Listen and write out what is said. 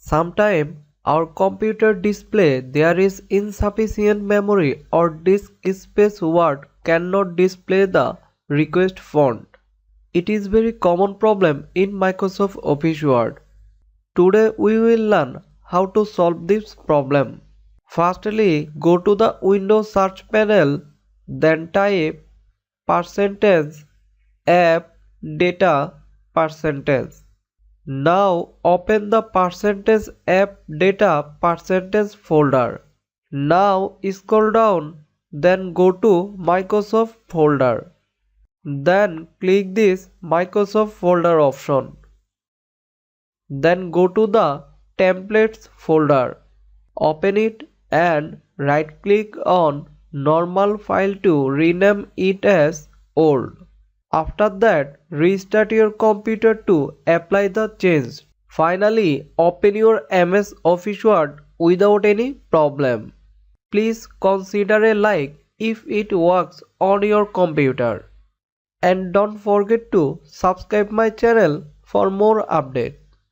Sometimes our computer display there is insufficient memory or disk space Word cannot display the request font. It is very common problem in Microsoft Office Word. Today we will learn how to solve this problem. Firstly, go to the Windows search panel, then type percentage app data percentage. Now open the percentage app data percentage folder. Now scroll down, then go to Microsoft folder. Then click this Microsoft folder option. Then go to the templates folder. Open it and right click on normal file to rename it as old. After that, restart your computer to apply the change. Finally, open your MS Office Word without any problem. Please consider a like if it works on your computer. And don't forget to subscribe my channel for more updates.